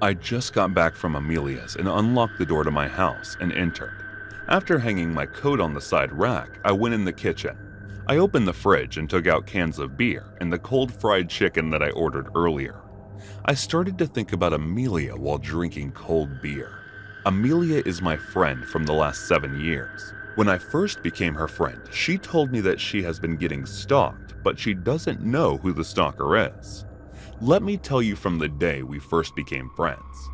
I just got back from Amelia's and unlocked the door to my house and entered. After hanging my coat on the side rack, I went in the kitchen. I opened the fridge and took out cans of beer and the cold fried chicken that I ordered earlier. I started to think about Amelia while drinking cold beer. Amelia is my friend from the last 7 years. When I first became her friend, she told me that she has been getting stalked, but she doesn't know who the stalker is. Let me tell you from the day we first became friends.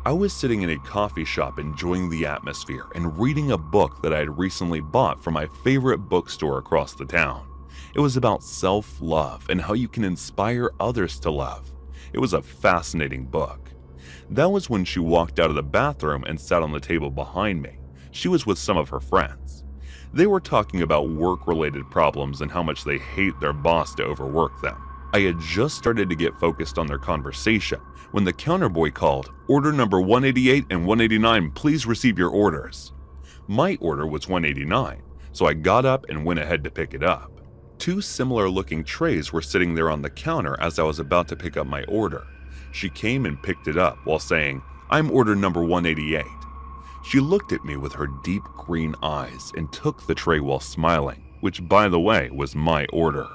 I was sitting in a coffee shop enjoying the atmosphere and reading a book that I had recently bought from my favorite bookstore across the town. It was about self-love and how you can inspire others to love. It was a fascinating book. That was when she walked out of the bathroom and sat on the table behind me. She was with some of her friends. They were talking about work-related problems and how much they hate their boss to overwork them. I had just started to get focused on their conversation when the counter boy called, "Order number 188 and 189, please receive your orders." My order was 189, so I got up and went ahead to pick it up. 2 similar-looking trays were sitting there on the counter as I was about to pick up my order. She came and picked it up while saying, "I'm order number 188. She looked at me with her deep green eyes and took the tray while smiling, which, by the way, was my order.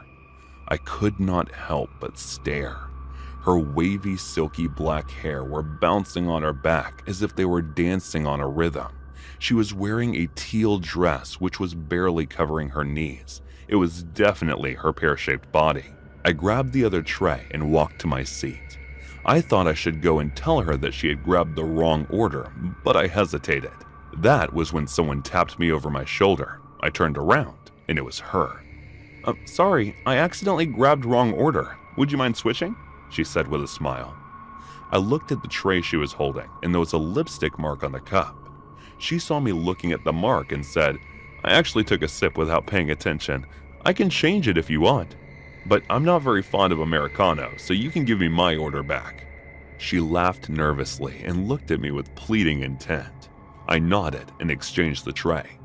I could not help but stare. Her wavy, silky black hair were bouncing on her back as if they were dancing on a rhythm. She was wearing a teal dress which was barely covering her knees. It was definitely her pear-shaped body. I grabbed the other tray and walked to my seat. I thought I should go and tell her that she had grabbed the wrong order, but I hesitated. That was when someone tapped me over my shoulder. I turned around, and it was her. "Sorry, I accidentally grabbed wrong order. Would you mind switching?" she said with a smile. I looked at the tray she was holding, and there was a lipstick mark on the cup. She saw me looking at the mark and said, "I actually took a sip without paying attention. I can change it if you want. But I'm not very fond of Americano, so you can give me my order back." She laughed nervously and looked at me with pleading intent. I nodded and exchanged the tray.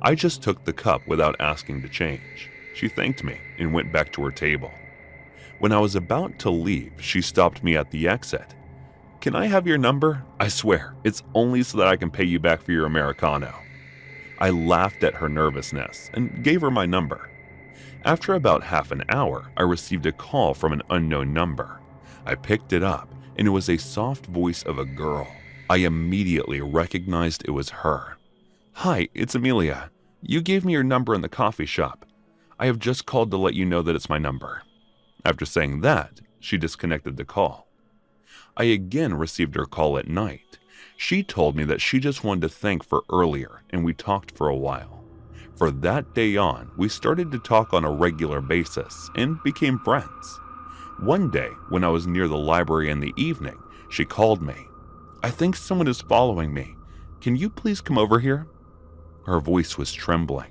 I just took the cup without asking to change. She thanked me and went back to her table. When I was about to leave, she stopped me at the exit. "Can I have your number? I swear, it's only so that I can pay you back for your Americano." I laughed at her nervousness and gave her my number. After about half an hour, I received a call from an unknown number. I picked it up, and it was a soft voice of a girl. I immediately recognized it was her. "Hi, it's Amelia. You gave me your number in the coffee shop. I have just called to let you know that it's my number." After saying that, she disconnected the call. I again received her call at night. She told me that she just wanted to thank for earlier, and we talked for a while. For that day on, we started to talk on a regular basis and became friends. One day, when I was near the library in the evening, she called me. "I think someone is following me. Can you please come over here?" Her voice was trembling.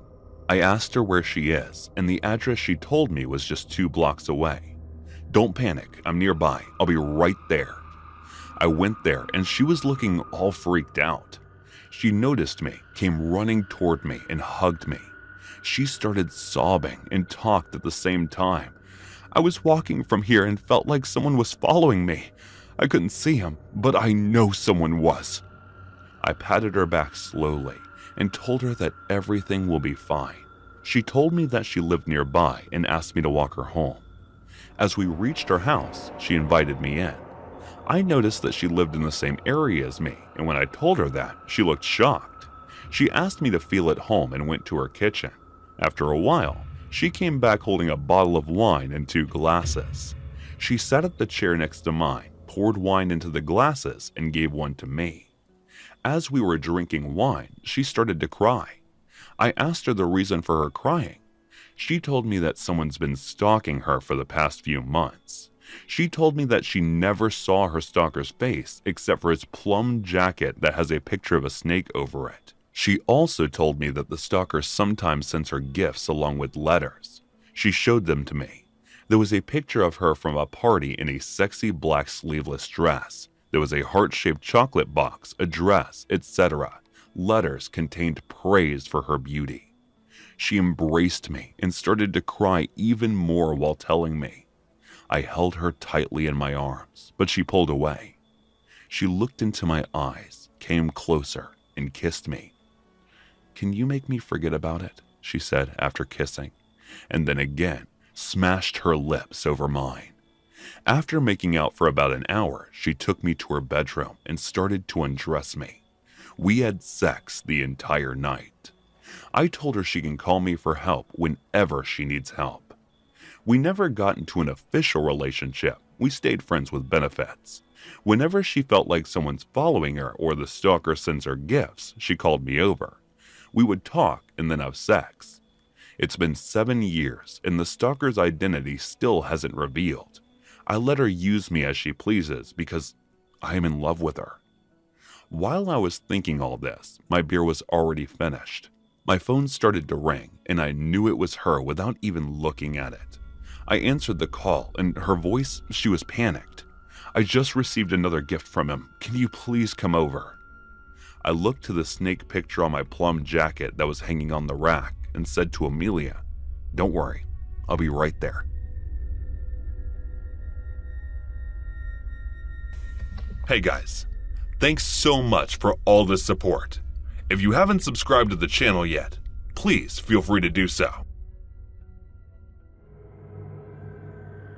I asked her where she is, and the address she told me was just 2 blocks away. "Don't panic, I'm nearby. I'll be right there." I went there, and she was looking all freaked out. She noticed me, came running toward me, and hugged me. She started sobbing and talked at the same time. "I was walking from here and felt like someone was following me. I couldn't see him, but I know someone was." I patted her back slowly and told her that everything will be fine. She told me that she lived nearby and asked me to walk her home. As we reached her house, she invited me in. I noticed that she lived in the same area as me, and when I told her that, she looked shocked. She asked me to feel at home and went to her kitchen. After a while, she came back holding a bottle of wine and 2 glasses. She sat at the chair next to mine, poured wine into the glasses, and gave one to me. As we were drinking wine, she started to cry. I asked her the reason for her crying. She told me that someone's been stalking her for the past few months. She told me that she never saw her stalker's face except for his plum jacket that has a picture of a snake over it. She also told me that the stalker sometimes sends her gifts along with letters. She showed them to me. There was a picture of her from a party in a sexy black sleeveless dress. There was a heart-shaped chocolate box, a dress, etc. Letters contained praise for her beauty. She embraced me and started to cry even more while telling me. I held her tightly in my arms, but she pulled away. She looked into my eyes, came closer, and kissed me. "Can you make me forget about it?" she said after kissing, and then again smashed her lips over mine. After making out for about an hour, she took me to her bedroom and started to undress me. We had sex the entire night. I told her she can call me for help whenever she needs help. We never got into an official relationship. We stayed friends with benefits. Whenever she felt like someone's following her or the stalker sends her gifts, she called me over. We would talk and then have sex. It's been 7 years and the stalker's identity still hasn't revealed. I let her use me as she pleases because I am in love with her. While I was thinking all this, my beer was already finished. My phone started to ring and I knew it was her without even looking at it. I answered the call and her voice, she was panicked. "I just received another gift from him. Can you please come over?" I looked to the snake picture on my plum jacket that was hanging on the rack and said to Amelia, "Don't worry, I'll be right there." Hey guys, thanks so much for all the support. If you haven't subscribed to the channel yet, please feel free to do so.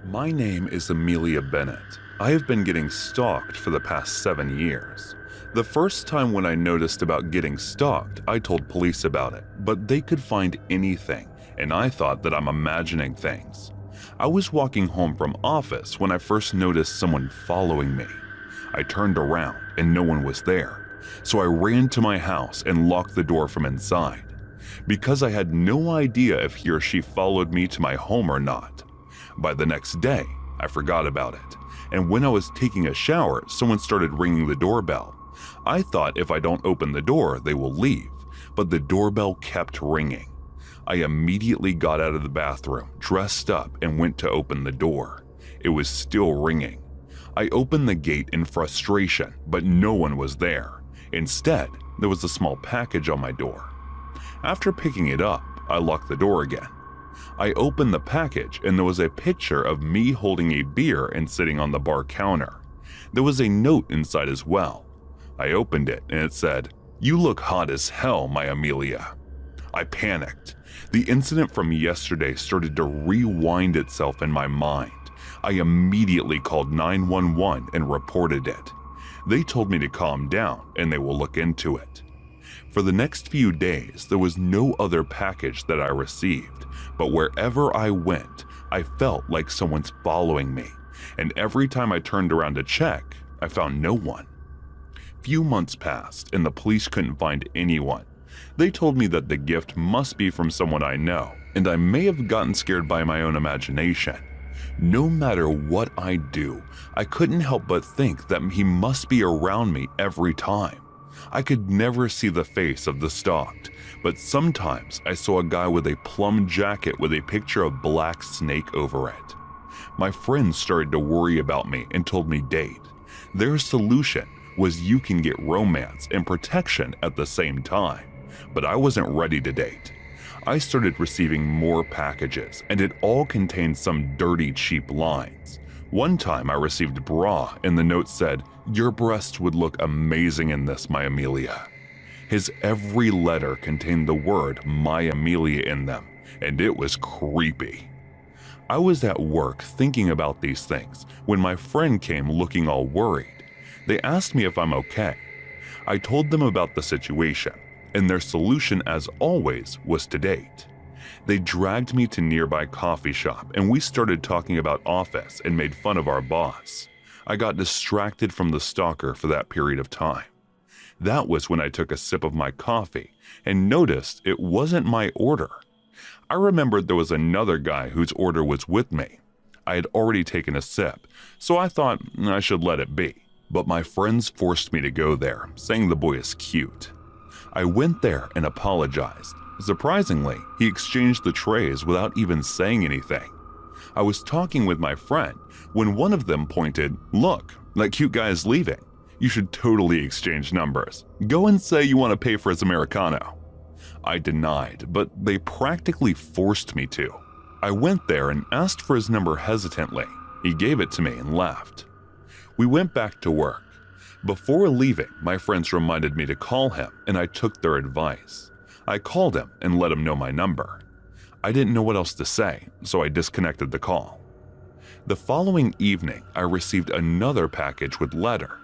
My name is Amelia Bennett. I have been getting stalked for the past 7 years. The first time when I noticed about getting stalked, I told police about it, but they could find anything, and I thought that I'm imagining things. I was walking home from office when I first noticed someone following me. I turned around and no one was there, so I ran to my house and locked the door from inside, because I had no idea if he or she followed me to my home or not. By the next day, I forgot about it, and when I was taking a shower, someone started ringing the doorbell. I thought if I don't open the door, they will leave, but the doorbell kept ringing. I immediately got out of the bathroom, dressed up, and went to open the door. It was still ringing. I opened the gate in frustration, but no one was there. Instead, there was a small package on my door. After picking it up, I locked the door again. I opened the package and there was a picture of me holding a beer and sitting on the bar counter. There was a note inside as well. I opened it and it said, "You look hot as hell, my Amelia." I panicked. The incident from yesterday started to rewind itself in my mind. I immediately called 911 and reported it. They told me to calm down and they will look into it. For the next few days, there was no other package that I received, but wherever I went, I felt like someone's following me, and every time I turned around to check, I found no one. Few months passed and the police couldn't find anyone. They told me that the gift must be from someone I know, and I may have gotten scared by my own imagination. No matter what I do, I couldn't help but think that he must be around me every time. I could never see the face of the stalked, but sometimes I saw a guy with a plum jacket with a picture of black snake over it. My friends started to worry about me and told me date. Their solution was you can get romance and protection at the same time, but I wasn't ready to date. I started receiving more packages and it all contained some dirty, cheap lines. One time I received a bra and the note said, "Your breasts would look amazing in this, my Amelia." His every letter contained the word "my Amelia" in them, and it was creepy. I was at work thinking about these things when my friend came looking all worried. They asked me if I'm okay. I told them about the situation, and their solution, as always, was to date. They dragged me to nearby coffee shop and we started talking about office and made fun of our boss. I got distracted from the stalker for that period of time. That was when I took a sip of my coffee and noticed it wasn't my order. I remembered there was another guy whose order was with me. I had already taken a sip, so I thought I should let it be. But my friends forced me to go there, saying the boy is cute. I went there and apologized. Surprisingly, he exchanged the trays without even saying anything. I was talking with my friend when one of them pointed, "Look, that cute guy is leaving. You should totally exchange numbers. Go and say you want to pay for his Americano." I denied, but they practically forced me to. I went there and asked for his number hesitantly. He gave it to me and left. We went back to work. Before leaving, my friends reminded me to call him, and I took their advice. I called him and let him know my number. I didn't know what else to say, so I disconnected the call. The following evening, I received another package with letter.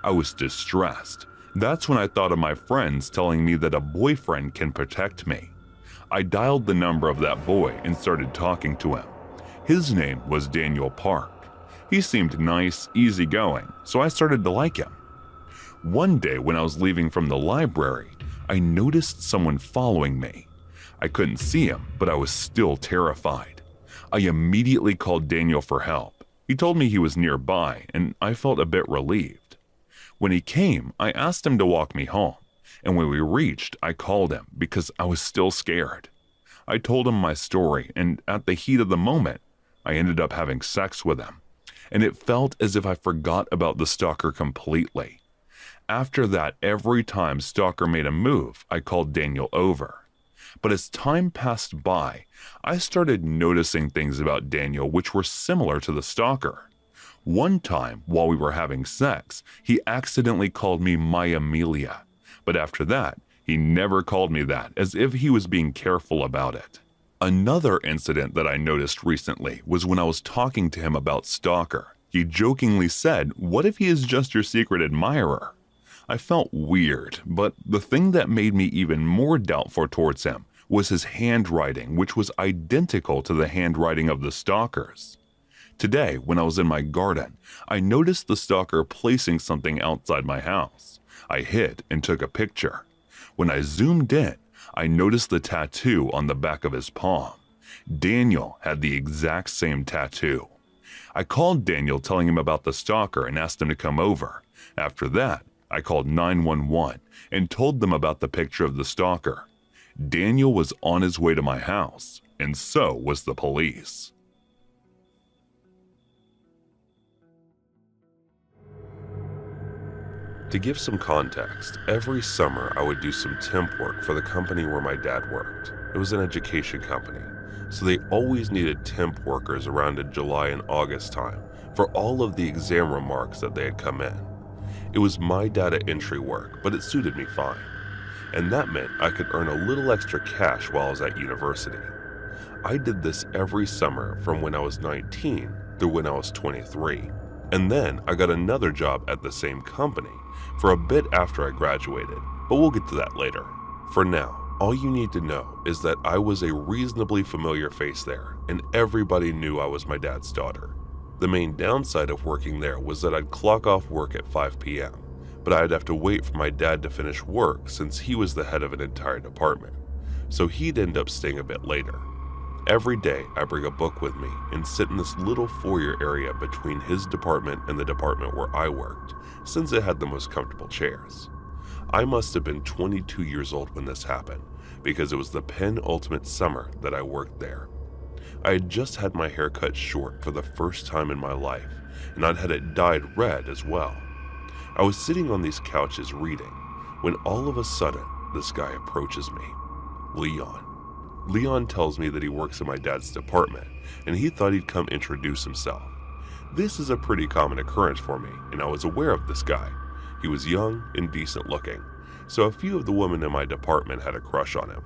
I was distressed. That's when I thought of my friends telling me that a boyfriend can protect me. I dialed the number of that boy and started talking to him. His name was Daniel Park. He seemed nice, easygoing, so I started to like him. One day when I was leaving from the library, I noticed someone following me. I couldn't see him, but I was still terrified. I immediately called Daniel for help. He told me he was nearby, and I felt a bit relieved. When he came, I asked him to walk me home, and when we reached, I called him because I was still scared. I told him my story, and at the heat of the moment, I ended up having sex with him, and it felt as if I forgot about the stalker completely. After that, every time Stalker made a move, I called Daniel over. But as time passed by, I started noticing things about Daniel which were similar to the stalker. One time, while we were having sex, he accidentally called me my Amelia, but after that, he never called me that, as if he was being careful about it. Another incident that I noticed recently was when I was talking to him about Stalker. He jokingly said, "What if he is just your secret admirer?" I felt weird, but the thing that made me even more doubtful towards him was his handwriting, which was identical to the handwriting of the stalkers. Today, when I was in my garden, I noticed the stalker placing something outside my house. I hid and took a picture. When I zoomed in, I noticed the tattoo on the back of his palm. Daniel had the exact same tattoo. I called Daniel telling him about the stalker and asked him to come over. After that, I called 911 and told them about the picture of the stalker. Daniel was on his way to my house, and so was the police. To give some context, every summer I would do some temp work for the company where my dad worked. It was an education company, so they always needed temp workers around in July and August time for all of the exam remarks that they had come in. It was my data entry work, but it suited me fine, and that meant I could earn a little extra cash while I was at university. I did this every summer from when I was 19 through when I was 23, and then I got another job at the same company for a bit after I graduated, but we'll get to that later. For now, all you need to know is that I was a reasonably familiar face there, and everybody knew I was my dad's daughter. The main downside of working there was that I'd clock off work at 5 p.m., but I'd have to wait for my dad to finish work since he was the head of an entire department, so he'd end up staying a bit later. Every day, I bring a book with me and sit in this little foyer area between his department and the department where I worked, since it had the most comfortable chairs. I must have been 22 years old when this happened, because it was the penultimate summer that I worked there. I had just had my hair cut short for the first time in my life, and I'd had it dyed red as well. I was sitting on these couches reading, when all of a sudden, this guy approaches me. Leon. Leon tells me that he works in my dad's department, and he thought he'd come introduce himself. This is a pretty common occurrence for me, and I was aware of this guy. He was young and decent looking, so a few of the women in my department had a crush on him.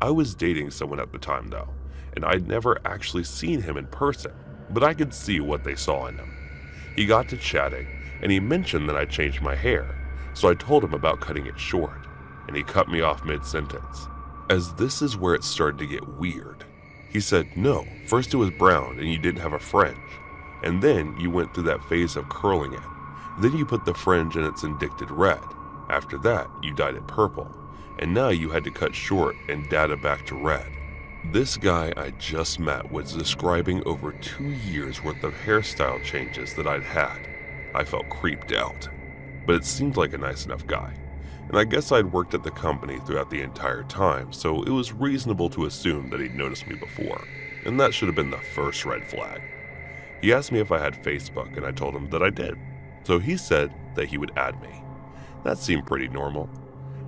I was dating someone at the time though, and I'd never actually seen him in person, but I could see what they saw in him. He got to chatting, and he mentioned that I changed my hair, so I told him about cutting it short, and he cut me off mid-sentence. As this is where it started to get weird. He said, "No, first it was brown and you didn't have a fringe, and then you went through that phase of curling it. Then you put the fringe in its indicted red. After that, you dyed it purple, and now you had to cut short and dye it back to red." This guy I just met was describing over 2 years worth of hairstyle changes that I'd had. I felt creeped out, but it seemed like a nice enough guy, and I guess I'd worked at the company throughout the entire time, so it was reasonable to assume that he'd noticed me before, and that should have been the first red flag. He asked me if I had Facebook, and I told him that I did, so he said that he would add me. That seemed pretty normal.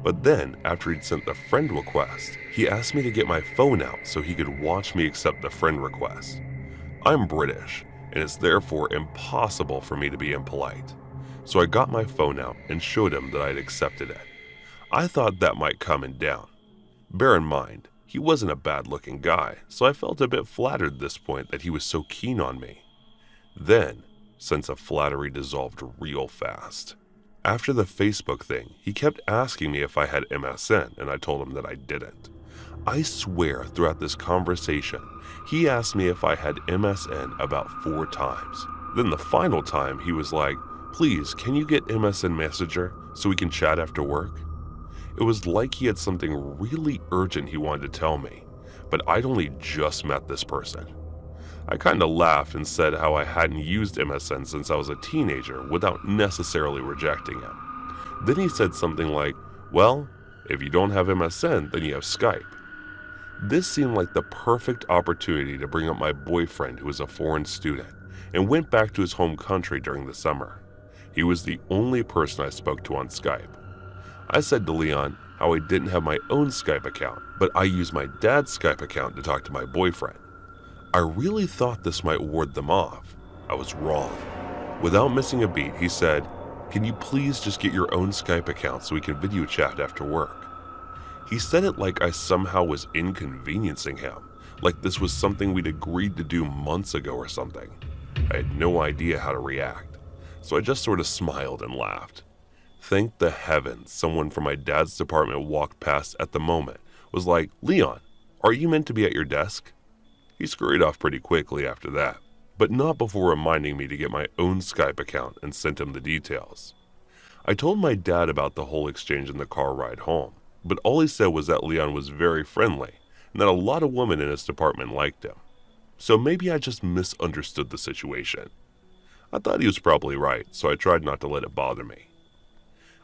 But then, after he'd sent the friend request, he asked me to get my phone out so he could watch me accept the friend request. I'm British, and it's therefore impossible for me to be impolite. So I got my phone out and showed him that I'd accepted it. I thought that might calm him down. Bear in mind, he wasn't a bad-looking guy, so I felt a bit flattered at this point that he was so keen on me. Then, sense of flattery dissolved real fast. After the Facebook thing, he kept asking me if I had MSN, and I told him that I didn't. I swear throughout this conversation, he asked me if I had MSN about 4 times. Then the final time, he was like, "Please, can you get MSN Messenger so we can chat after work?" It was like he had something really urgent he wanted to tell me, but I'd only just met this person. I kinda laughed and said how I hadn't used MSN since I was a teenager without necessarily rejecting him. Then he said something like, "Well, if you don't have MSN, then you have Skype." This seemed like the perfect opportunity to bring up my boyfriend who was a foreign student and went back to his home country during the summer. He was the only person I spoke to on Skype. I said to Leon how I didn't have my own Skype account, but I used my dad's Skype account to talk to my boyfriend. I really thought this might ward them off. I was wrong. Without missing a beat, he said, "Can you please just get your own Skype account so we can video chat after work?" He said it like I somehow was inconveniencing him, like this was something we'd agreed to do months ago or something. I had no idea how to react, so I just sort of smiled and laughed. Thank the heavens someone from my dad's department walked past at the moment, was like, "Leon, are you meant to be at your desk?" He scurried off pretty quickly after that, but not before reminding me to get my own Skype account and sent him the details. I told my dad about the whole exchange in the car ride home, but all he said was that Leon was very friendly and that a lot of women in his department liked him. So maybe I just misunderstood the situation. I thought he was probably right, so I tried not to let it bother me.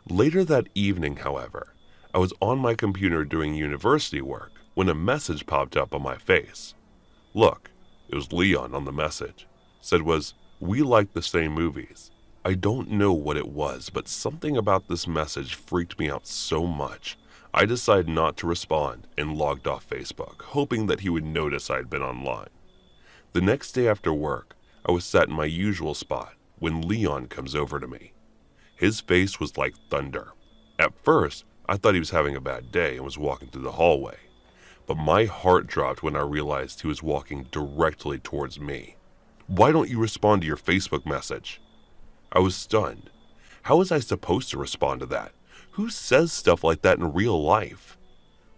Later that evening, however, I was on my computer doing university work when a message popped up on my face. Look, it was Leon on the message. Said was, "We like the same movies." I don't know what it was, but something about this message freaked me out so much. I decided not to respond and logged off Facebook, hoping that he would notice I had been online. The next day after work, I was sat in my usual spot when Leon comes over to me. His face was like thunder. At first, I thought he was having a bad day and was walking through the hallway. But my heart dropped when I realized he was walking directly towards me. "Why don't you respond to your Facebook message?" I was stunned. How was I supposed to respond to that? Who says stuff like that in real life?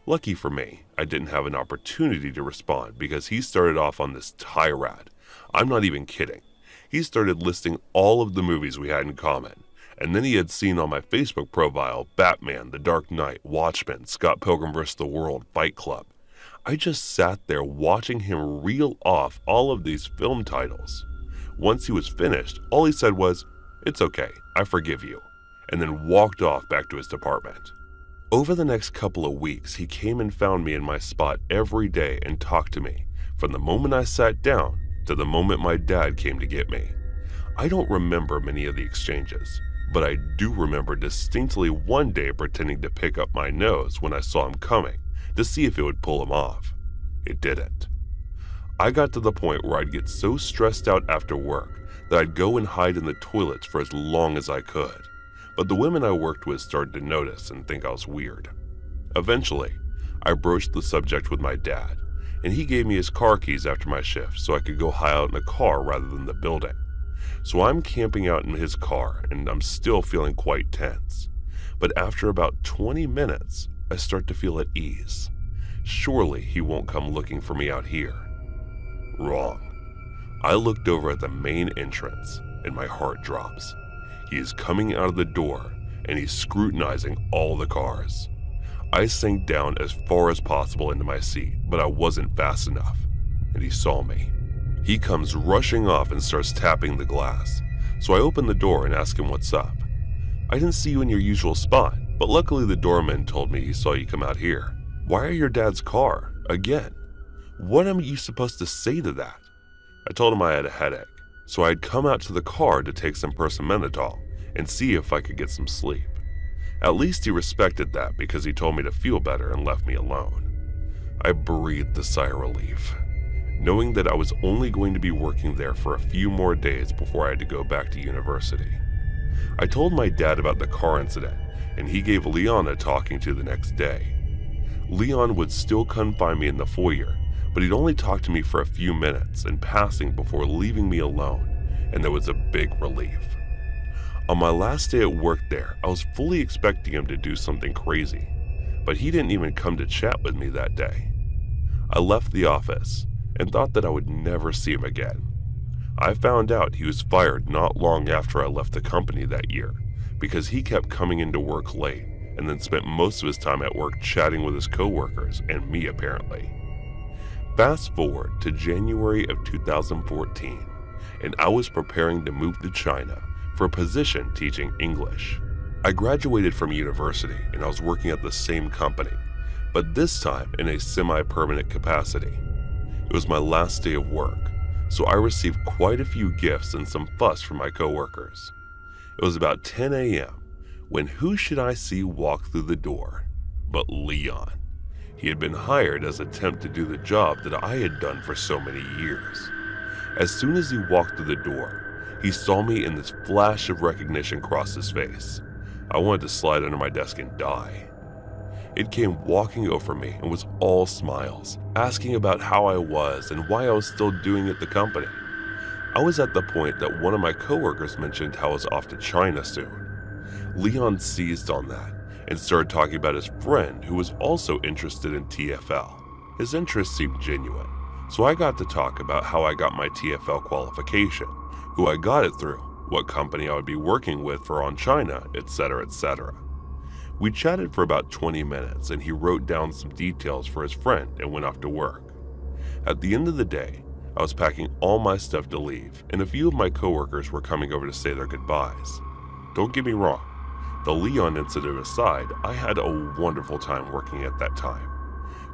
Lucky for me, I didn't have an opportunity to respond because he started off on this tirade. I'm not even kidding. He started listing all of the movies we had in common, and then he had seen on my Facebook profile Batman, The Dark Knight, Watchmen, Scott Pilgrim vs. the World, Fight Club. I just sat there watching him reel off all of these film titles. Once he was finished, all he said was, "It's okay, I forgive you," and then walked off back to his department. Over the next couple of weeks, he came and found me in my spot every day and talked to me, from the moment I sat down to the moment my dad came to get me. I don't remember many of the exchanges, but I do remember distinctly one day pretending to pick up my nose when I saw him coming to see if it would pull him off. It didn't. I got to the point where I'd get so stressed out after work that I'd go and hide in the toilets for as long as I could. But the women I worked with started to notice and think I was weird. Eventually, I broached the subject with my dad, and he gave me his car keys after my shift so I could go hide out in the car rather than the building. So I'm camping out in his car, and I'm still feeling quite tense. But after about 20 minutes, I start to feel at ease. Surely he won't come looking for me out here. Wrong. I looked over at the main entrance, and my heart drops. He is coming out of the door, and he's scrutinizing all the cars. I sank down as far as possible into my seat, but I wasn't fast enough, and he saw me. He comes rushing off and starts tapping the glass, so I open the door and ask him what's up. "I didn't see you in your usual spot, but luckily the doorman told me he saw you come out here. Why are your dad's car? Again? What am you supposed to say to that?" I told him I had a headache, so I'd come out to the car to take some persimenthol and see if I could get some sleep. At least he respected that because he told me to feel better and left me alone. I breathed a sigh of relief, knowing that I was only going to be working there for a few more days before I had to go back to university. I told my dad about the car incident, and he gave Leon a talking to the next day. Leon would still come find me in the foyer, but he'd only talk to me for a few minutes in passing before leaving me alone, and there was a big relief. On my last day at work there, I was fully expecting him to do something crazy, but he didn't even come to chat with me that day. I left the office and thought that I would never see him again. I found out he was fired not long after I left the company that year because he kept coming into work late and then spent most of his time at work chatting with his coworkers and me apparently. Fast forward to January of 2014, and I was preparing to move to China for a position teaching English. I graduated from university and I was working at the same company, but this time in a semi-permanent capacity. It was my last day of work, so I received quite a few gifts and some fuss from my coworkers. It was about 10 a.m. when who should I see walk through the door but Leon. He had been hired as a temp to do the job that I had done for so many years. As soon as he walked through the door, he saw me and this flash of recognition crossed his face. I wanted to slide under my desk and die. It came walking over me and was all smiles, asking about how I was and why I was still doing at the company. I was at the point that one of my coworkers mentioned how I was off to China soon. Leon seized on that and started talking about his friend who was also interested in TFL. His interest seemed genuine, so I got to talk about how I got my TFL qualification, who I got it through, what company I would be working with for on China, etc., etc. We chatted for about 20 minutes and he wrote down some details for his friend and went off to work. At the end of the day, I was packing all my stuff to leave and a few of my coworkers were coming over to say their goodbyes. Don't get me wrong, the Leon incident aside, I had a wonderful time working at that time.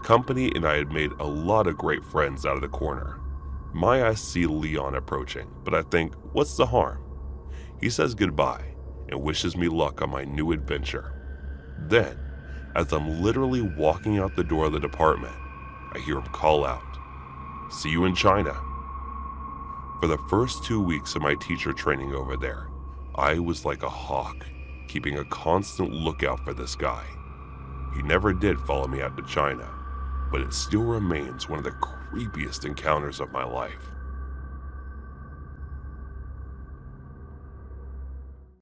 Company and I had made a lot of great friends out of the corner. My eyes see Leon approaching, but I think, what's the harm? He says goodbye and wishes me luck on my new adventure. Then, as I'm literally walking out the door of the department, I hear him call out, "See you in China." For the first 2 weeks of my teacher training over there, I was like a hawk, keeping a constant lookout for this guy. He never did follow me out to China, but it still remains one of the creepiest encounters of my life.